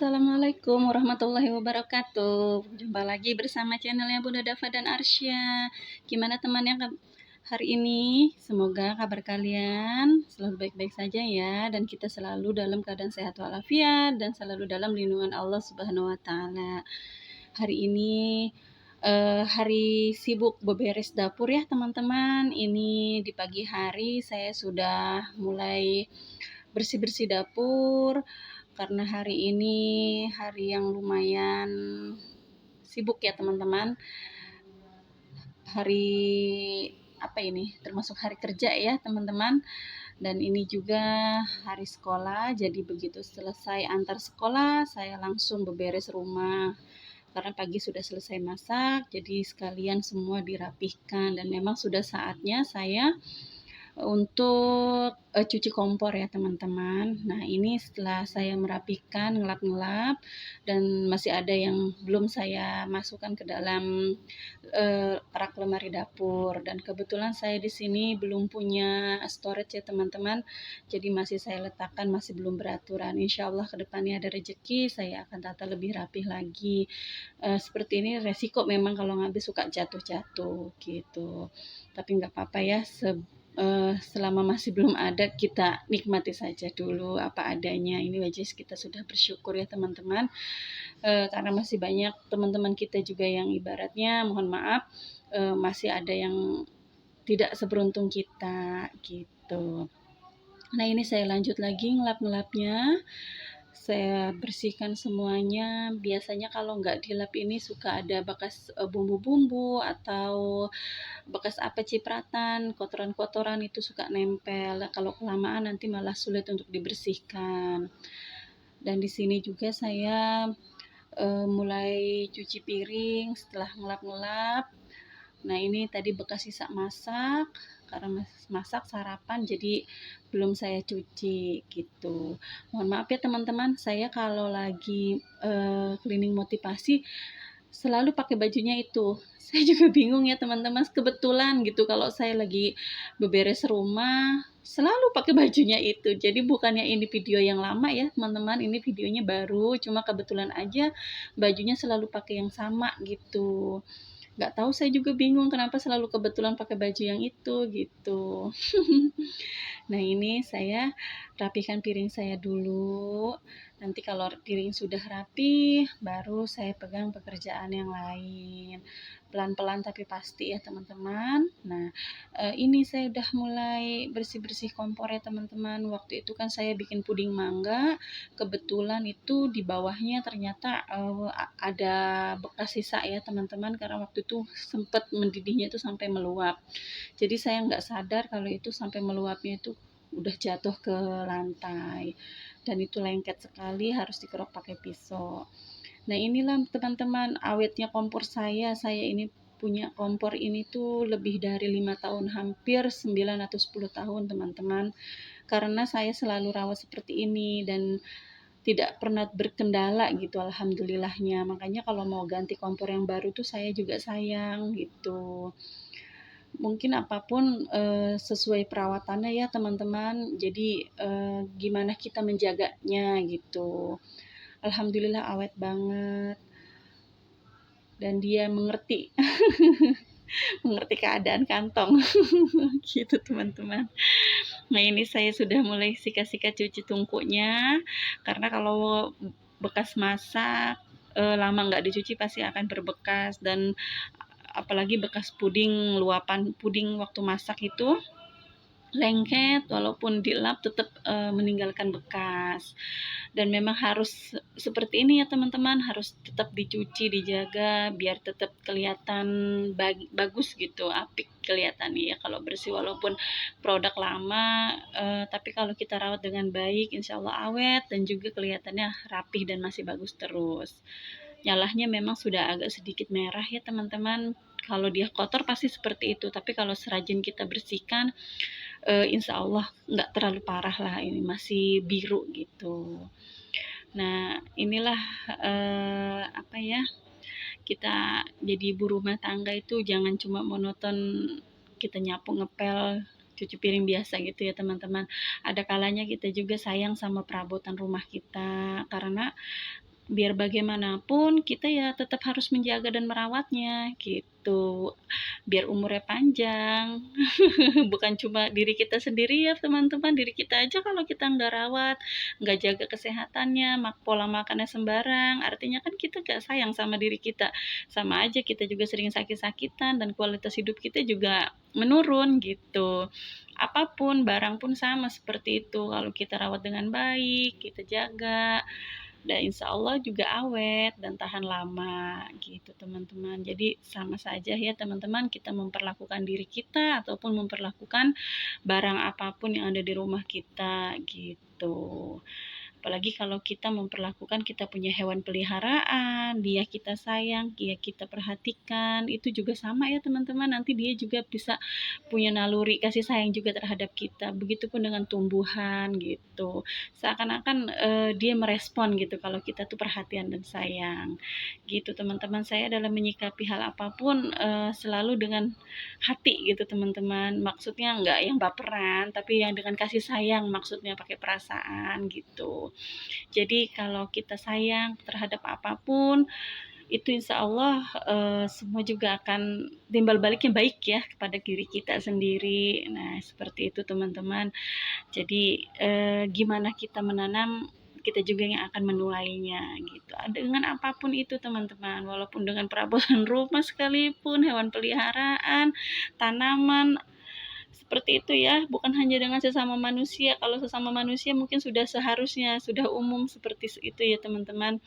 Assalamualaikum warahmatullahi wabarakatuh. Jumpa lagi bersama channelnya Bunda Dava dan Arsya. Gimana teman yang hari ini? Semoga kabar kalian selalu baik-baik saja ya, dan kita selalu dalam keadaan sehat walafiat dan selalu dalam lindungan Allah Subhanahu wa taala. Hari ini hari sibuk beberes dapur ya teman-teman. Ini di pagi hari saya sudah mulai bersih-bersih dapur karena hari ini hari yang lumayan sibuk ya teman-teman. Hari apa ini? Termasuk hari kerja ya teman-teman. Dan ini juga hari sekolah, jadi begitu selesai antar sekolah saya langsung beberes rumah. Karena pagi sudah selesai masak, jadi sekalian semua dirapihkan dan memang sudah saatnya saya untuk cuci kompor ya teman-teman. Nah ini setelah saya merapikan, ngelap-ngelap dan masih ada yang belum saya masukkan ke dalam rak lemari dapur, dan kebetulan saya di sini belum punya storage ya teman-teman, jadi masih saya letakkan, masih belum beraturan. Insya Allah kedepannya ada rezeki saya akan tata lebih rapih lagi. Seperti ini resiko memang kalau ngambil suka jatuh-jatuh gitu, tapi nggak apa-apa ya, selama masih belum ada kita nikmati saja dulu apa adanya. Ini wajib kita sudah bersyukur ya teman-teman, karena masih banyak teman-teman kita juga yang ibaratnya mohon maaf masih ada yang tidak seberuntung kita gitu. Nah ini saya lanjut lagi ngelap-ngelapnya, saya bersihkan semuanya. Biasanya kalau nggak dilap ini suka ada bekas bumbu-bumbu atau bekas apa cipratan, kotoran-kotoran itu suka nempel. Kalau kelamaan nanti malah sulit untuk dibersihkan. Dan di sini juga saya mulai cuci piring setelah ngelap-ngelap. Nah ini tadi bekas sisa masak, karena masak sarapan jadi belum saya cuci gitu. Mohon maaf ya teman-teman, saya kalau lagi cleaning motivasi selalu pakai bajunya itu. Saya juga bingung ya teman-teman, kebetulan gitu kalau saya lagi beberes rumah selalu pakai bajunya itu. Jadi bukannya ini video yang lama ya teman-teman, ini videonya baru, cuma kebetulan aja bajunya selalu pakai yang sama gitu. Nggak tahu, saya juga bingung kenapa selalu kebetulan pakai baju yang itu gitu. Nah ini saya rapikan piring saya dulu. Nanti kalau piring sudah rapi, baru saya pegang pekerjaan yang lain. Pelan-pelan tapi pasti ya teman-teman. Nah ini saya udah mulai bersih-bersih kompor ya teman-teman. Waktu itu kan saya bikin puding mangga. Kebetulan itu di bawahnya ternyata ada bekas sisa ya teman-teman. Karena waktu itu sempat mendidihnya itu sampai meluap. Jadi saya nggak sadar kalau itu sampai meluapnya itu udah jatuh ke lantai. Dan itu lengket sekali, harus dikerok pakai pisau. Nah inilah teman-teman awetnya kompor saya. Saya ini punya kompor ini tuh lebih dari 5 tahun, hampir 9 atau 10 tahun teman-teman. Karena saya selalu rawat seperti ini dan tidak pernah berkendala gitu alhamdulillahnya. Makanya kalau mau ganti kompor yang baru tuh saya juga sayang gitu. Mungkin apapun sesuai perawatannya ya teman-teman. Jadi gimana kita menjaganya gitu. Alhamdulillah awet banget. Dan dia mengerti mengerti keadaan kantong gitu teman-teman. Nah ini saya sudah mulai sikat-sikat cuci tungkunya, karena kalau bekas masak lama nggak dicuci pasti akan berbekas. Dan apalagi bekas puding, luapan puding waktu masak itu lengket, walaupun dilap tetap meninggalkan bekas. Dan memang harus seperti ini ya teman-teman, harus tetap dicuci, dijaga biar tetap kelihatan bagus gitu, apik kelihatannya ya kalau bersih. Walaupun produk lama tapi kalau kita rawat dengan baik insya Allah awet dan juga kelihatannya rapih dan masih bagus terus. Nyalahnya memang sudah agak sedikit merah ya teman-teman. Kalau dia kotor pasti seperti itu, tapi kalau serajin kita bersihkan insya Allah nggak terlalu parah lah, ini masih biru gitu. Nah inilah apa ya, kita jadi ibu rumah tangga itu jangan cuma monoton kita nyapu ngepel cuci piring biasa gitu ya teman-teman. Ada kalanya kita juga sayang sama perabotan rumah kita, karena biar bagaimanapun kita ya tetap harus menjaga dan merawatnya gitu, biar umurnya panjang. Bukan cuma diri kita sendiri ya teman-teman, diri kita aja kalau kita nggak rawat, nggak jaga kesehatannya, pola makannya sembarang, artinya kan kita nggak sayang sama diri kita. Sama aja kita juga sering sakit-sakitan dan kualitas hidup kita juga menurun gitu. Apapun, barang pun sama seperti itu. Kalau kita rawat dengan baik, kita jaga, dan insya Allah juga awet dan tahan lama gitu teman-teman. Jadi sama saja ya teman-teman, kita memperlakukan diri kita ataupun memperlakukan barang apapun yang ada di rumah kita gitu. Apalagi kalau kita memperlakukan, kita punya hewan peliharaan, dia kita sayang, dia kita perhatikan, itu juga sama ya teman-teman, nanti dia juga bisa punya naluri kasih sayang juga terhadap kita. Begitupun dengan tumbuhan gitu. Seakan-akan dia merespon gitu kalau kita tuh perhatian dan sayang. Gitu teman-teman, saya dalam menyikapi hal apapun selalu dengan hati gitu teman-teman. Maksudnya nggak yang baperan, tapi yang dengan kasih sayang, maksudnya pakai perasaan gitu. Jadi kalau kita sayang terhadap apapun, itu insya Allah semua juga akan timbal baliknya baik ya kepada diri kita sendiri. Nah seperti itu teman-teman. Jadi gimana kita menanam, kita juga yang akan menuainya gitu. Dengan apapun itu teman-teman, walaupun dengan perabotan rumah sekalipun, hewan peliharaan, tanaman, seperti itu ya, bukan hanya dengan sesama manusia. Kalau sesama manusia mungkin sudah seharusnya, sudah umum seperti itu ya teman-teman.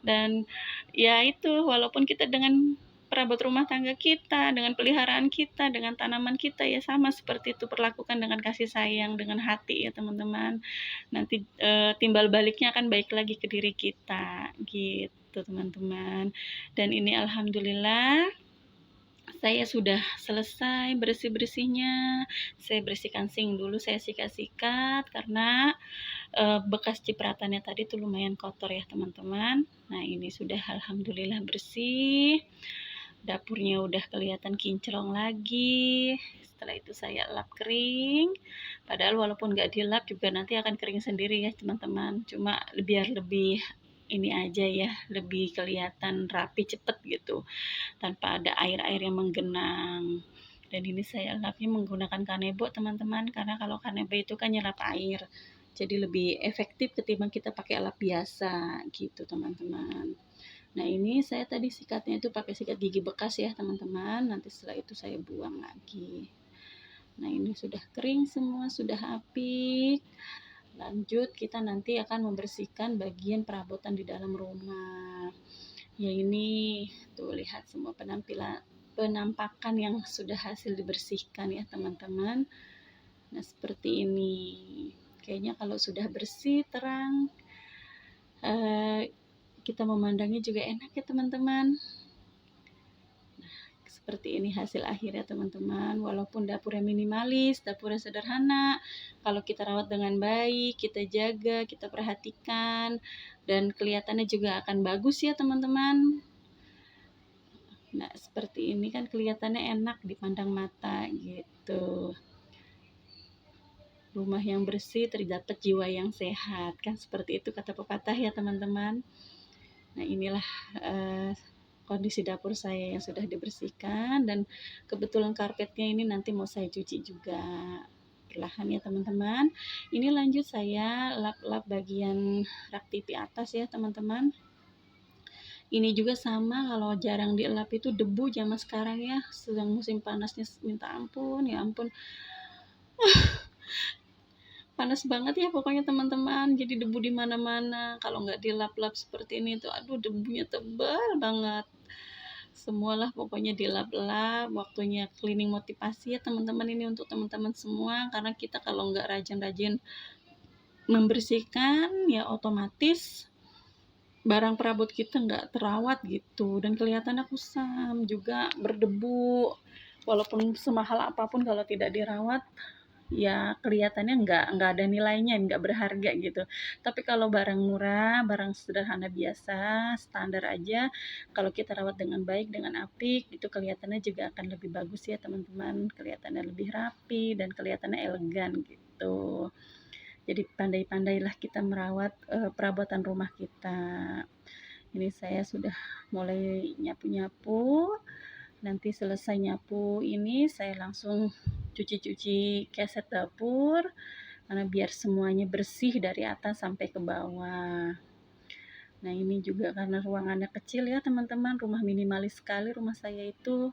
Dan ya itu, walaupun kita dengan perabot rumah tangga kita, dengan peliharaan kita, dengan tanaman kita ya sama seperti itu, perlakukan dengan kasih sayang, dengan hati ya teman-teman. Nanti timbal baliknya akan baik lagi ke diri kita gitu teman-teman. Dan ini alhamdulillah saya sudah selesai bersih-bersihnya. Saya bersihkan sink dulu, saya sikat-sikat karena bekas cipratannya tadi tuh lumayan kotor ya teman-teman. Nah ini sudah alhamdulillah bersih. Dapurnya udah kelihatan kinclong lagi. Setelah itu saya lap kering. Padahal walaupun nggak dilap juga nanti akan kering sendiri ya teman-teman. Cuma biar lebih ini aja ya, lebih kelihatan rapi cepet gitu, tanpa ada air-air yang menggenang. Dan ini saya lapnya menggunakan kanebo teman-teman, karena kalau kanebo itu kan nyerap air, jadi lebih efektif ketimbang kita pakai lap biasa gitu teman-teman. Nah ini saya tadi sikatnya itu pakai sikat gigi bekas ya teman-teman, nanti setelah itu saya buang lagi. Nah ini sudah kering semua, sudah apik. Lanjut kita nanti akan membersihkan bagian perabotan di dalam rumah. Ya ini tuh lihat semua penampakan yang sudah hasil dibersihkan ya teman-teman. Nah seperti ini. Kayaknya kalau sudah bersih, terang, kita memandangnya juga enak ya teman-teman. Seperti ini hasil akhirnya teman-teman. Walaupun dapurnya minimalis, dapurnya sederhana, kalau kita rawat dengan baik, kita jaga, kita perhatikan, dan kelihatannya juga akan bagus ya teman-teman. Nah seperti ini kan kelihatannya enak dipandang mata gitu. Rumah yang bersih terdapat jiwa yang sehat, kan seperti itu kata pepatah ya teman-teman. Nah inilah kondisi dapur saya yang sudah dibersihkan, dan kebetulan karpetnya ini nanti mau saya cuci juga perlahan ya teman-teman. Ini lanjut saya lap-lap bagian rak TV atas ya teman-teman. Ini juga sama, kalau jarang dielap itu debu zaman sekarang ya, sedang musim panasnya minta ampun, ya ampun. Panas banget ya pokoknya teman-teman, jadi debu di mana-mana. Kalau nggak dilap-lap seperti ini tuh, aduh debunya tebal banget. Semualah pokoknya dilap-lap. Waktunya cleaning motivasi ya teman-teman, ini untuk teman-teman semua, karena kita kalau nggak rajin-rajin membersihkan ya otomatis barang perabot kita nggak terawat gitu, dan kelihatannya kusam juga, berdebu. Walaupun semahal apapun kalau tidak dirawat ya kelihatannya nggak ada nilainya, nggak berharga gitu. Tapi kalau barang murah, barang sederhana biasa, standar aja, kalau kita rawat dengan baik, dengan apik, itu kelihatannya juga akan lebih bagus ya teman-teman, kelihatannya lebih rapi dan kelihatannya elegan gitu. Jadi pandai-pandailah kita merawat perabotan rumah kita. Ini saya sudah mulai nyapu-nyapu. Nanti selesai nyapu ini saya langsung cuci-cuci keset dapur, karena biar semuanya bersih dari atas sampai ke bawah. Nah, ini juga karena ruangannya kecil ya teman-teman, rumah minimalis sekali rumah saya itu.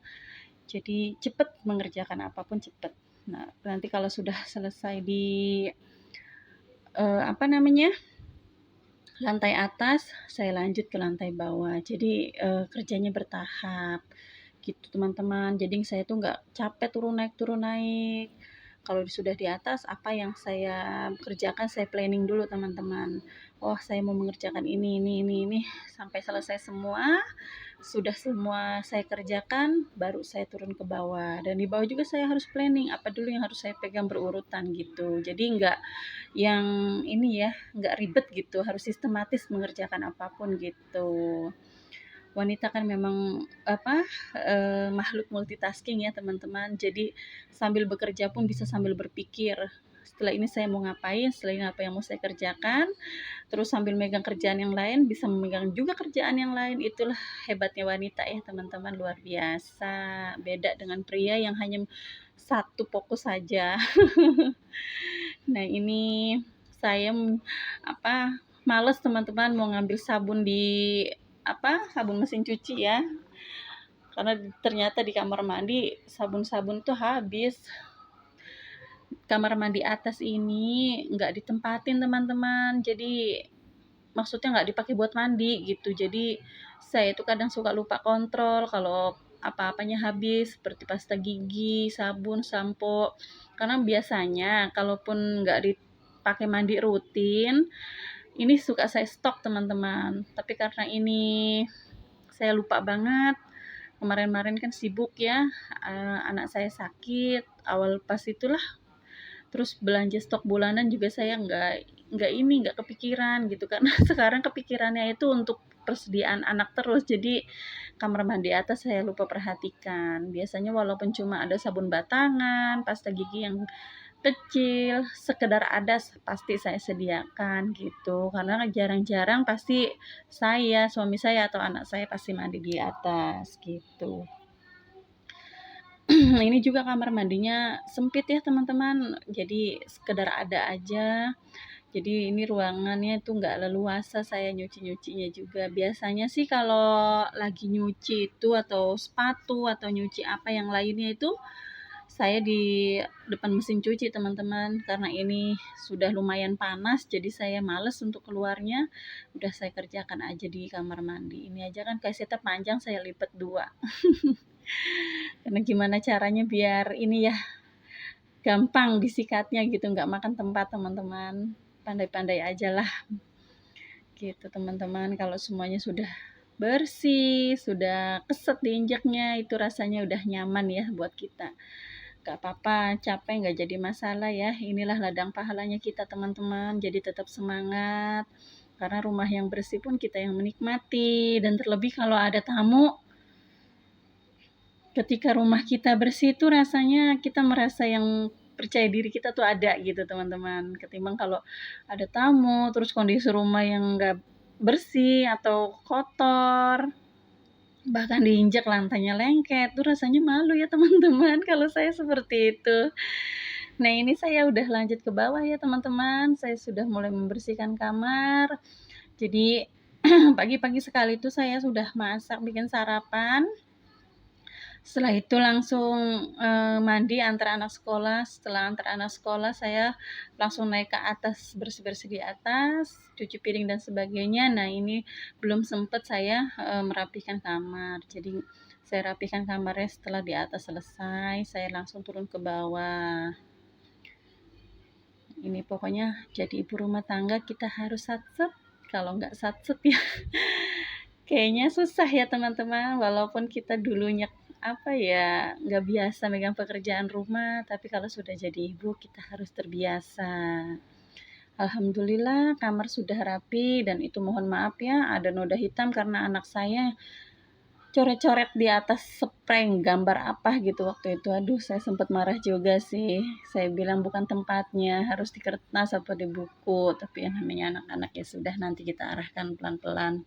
Jadi cepat mengerjakan apapun cepat. Nah, nanti kalau sudah selesai di apa namanya? Lantai atas, saya lanjut ke lantai bawah. Jadi kerjanya bertahap gitu teman-teman. Jadi saya tuh nggak capek turun naik. Kalau sudah di atas, apa yang saya kerjakan saya planning dulu teman-teman. Oh, saya mau mengerjakan ini sampai selesai semua. Sudah semua saya kerjakan, baru saya turun ke bawah. Dan di bawah juga saya harus planning apa dulu yang harus saya pegang berurutan gitu. Jadi nggak yang ini ya, nggak ribet gitu, harus sistematis mengerjakan apapun gitu. Wanita kan memang makhluk multitasking ya teman-teman. Jadi sambil bekerja pun bisa sambil berpikir. Setelah ini saya mau ngapain, setelah ini apa yang mau saya kerjakan, terus sambil megang kerjaan yang lain, bisa memegang juga kerjaan yang lain. Itulah hebatnya wanita ya teman-teman, luar biasa. Beda dengan pria yang hanya satu fokus saja. Nah, ini saya males teman-teman mau ngambil sabun di sabun mesin cuci ya. Karena ternyata di kamar mandi sabun-sabun tuh habis. Kamar mandi atas ini nggak ditempatin teman-teman. Jadi maksudnya nggak dipakai buat mandi gitu. Jadi saya itu kadang suka lupa kontrol kalau apa-apanya habis, seperti pasta gigi, sabun, sampo. Karena biasanya kalaupun nggak dipakai mandi rutin, ini suka saya stok teman-teman. Tapi karena ini saya lupa banget. Kemarin-kemarin kan sibuk ya, anak saya sakit. Awal pas itulah, terus belanja stok bulanan juga saya nggak kepikiran gitu, karena sekarang kepikirannya itu untuk persediaan anak terus. Jadi kamar mandi atas saya lupa perhatikan. Biasanya walaupun cuma ada sabun batangan, pasta gigi yang kecil, sekedar ada pasti saya sediakan gitu. Karena jarang-jarang pasti suami saya atau anak saya pasti mandi di atas gitu. Ini juga kamar mandinya sempit ya teman-teman, jadi sekedar ada aja. Jadi ini ruangannya itu nggak leluasa saya nyuci-nyucinya juga. Biasanya sih kalau lagi nyuci itu atau sepatu atau nyuci apa yang lainnya itu saya di depan mesin cuci teman-teman. Karena ini sudah lumayan panas jadi saya males untuk keluarnya. Udah saya kerjakan aja di kamar mandi. Ini aja kan kasetnya panjang, saya lipat 2. Karena gimana caranya biar ini ya gampang disikatnya gitu, nggak makan tempat teman-teman. Pandai-pandai aja lah gitu teman-teman. Kalau semuanya sudah bersih, sudah keset diinjaknya, itu rasanya udah nyaman ya buat kita. Gak apa-apa, capek nggak jadi masalah ya. Inilah ladang pahalanya kita teman-teman. Jadi tetap semangat. Karena rumah yang bersih pun kita yang menikmati. Dan terlebih kalau ada tamu, ketika rumah kita bersih itu rasanya kita merasa yang percaya diri kita tuh ada gitu teman-teman. Ketimbang kalau ada tamu, terus kondisi rumah yang nggak bersih atau kotor, bahkan diinjak lantainya lengket, tuh rasanya malu ya teman-teman kalau saya seperti itu. Nah, ini saya udah lanjut ke bawah ya teman-teman. Saya sudah mulai membersihkan kamar. Jadi pagi-pagi sekali itu saya sudah masak, bikin sarapan. Setelah itu langsung mandi antar anak sekolah. Setelah antar anak sekolah saya langsung naik ke atas, bersih-bersih di atas, cuci piring dan sebagainya. Nah, ini belum sempat saya merapikan kamar. Jadi saya rapikan kamarnya setelah di atas selesai, saya langsung turun ke bawah. Ini pokoknya jadi ibu rumah tangga kita harus satset. Kalau nggak satset ya kayaknya susah ya teman-teman. Walaupun kita dulunya nggak biasa megang pekerjaan rumah, tapi kalau sudah jadi ibu kita harus terbiasa. Alhamdulillah kamar sudah rapi, dan itu mohon maaf ya ada noda hitam karena anak saya coret-coret di atas spray gambar apa gitu waktu itu. Aduh, saya sempat marah juga sih. Saya bilang bukan tempatnya, harus di kertas atau di buku. Tapi yang namanya anak-anak ya sudah, nanti kita arahkan pelan-pelan.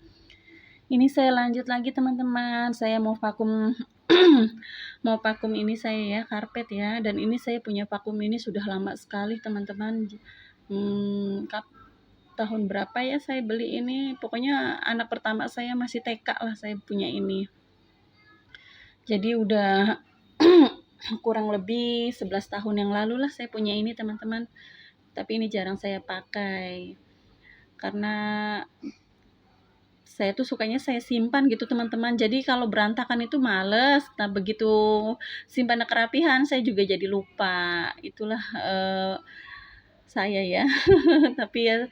Ini saya lanjut lagi teman-teman, saya mau vakum mau vakum ini saya ya, karpet ya, dan ini saya punya vakum ini sudah lama sekali teman-teman. Tahun berapa ya saya beli ini, pokoknya anak pertama saya masih TK lah saya punya ini. Jadi udah kurang lebih 11 tahun yang lalu lah saya punya ini teman-teman. Tapi ini jarang saya pakai, karena saya tuh sukanya saya simpan gitu teman-teman. Jadi kalau berantakan itu males. Nah begitu simpan kerapihan saya juga jadi lupa. Itulah saya ya. Tapi ya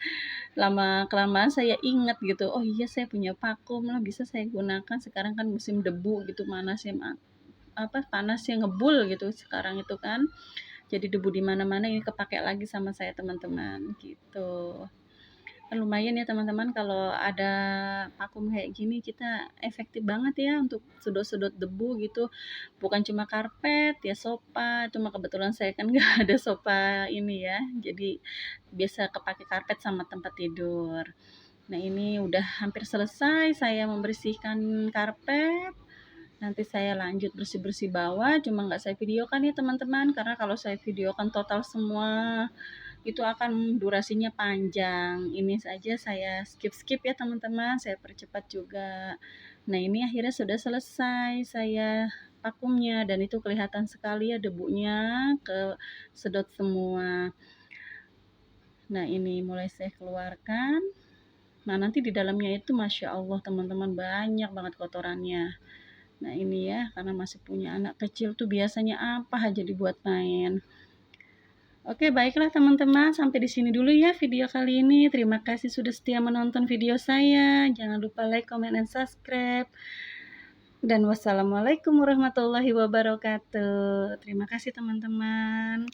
lama kelamaan saya ingat gitu. Oh iya saya punya vakum lah bisa saya gunakan. Sekarang kan musim debu gitu panas ya panas yang ngebul gitu sekarang itu kan. Jadi debu di mana-mana ini kepake lagi sama saya teman-teman gitu. Kan lumayan ya teman-teman kalau ada vakum kayak gini kita efektif banget ya untuk sedot-sedot debu gitu. Bukan cuma karpet ya sofa, cuma kebetulan saya kan nggak ada sofa ini ya. Jadi biasa kepake karpet sama tempat tidur. Nah ini udah hampir selesai saya membersihkan karpet. Nanti saya lanjut bersih-bersih bawah, cuma nggak saya videokan ya teman-teman, karena kalau saya videokan total semua itu akan durasinya panjang. Ini saja saya skip-skip ya teman-teman, saya percepat juga. Nah ini akhirnya sudah selesai saya vakumnya dan itu kelihatan sekali ya debunya ke sedot semua. Nah ini mulai saya keluarkan. Nah nanti di dalamnya itu Masya Allah teman-teman banyak banget kotorannya. Nah ini ya karena masih punya anak kecil tuh biasanya apa aja dibuat main. Oke, baiklah teman-teman, sampai di sini dulu ya video kali ini. Terima kasih sudah setia menonton video saya. Jangan lupa like, comment, dan subscribe. Dan wassalamualaikum warahmatullahi wabarakatuh. Terima kasih teman-teman.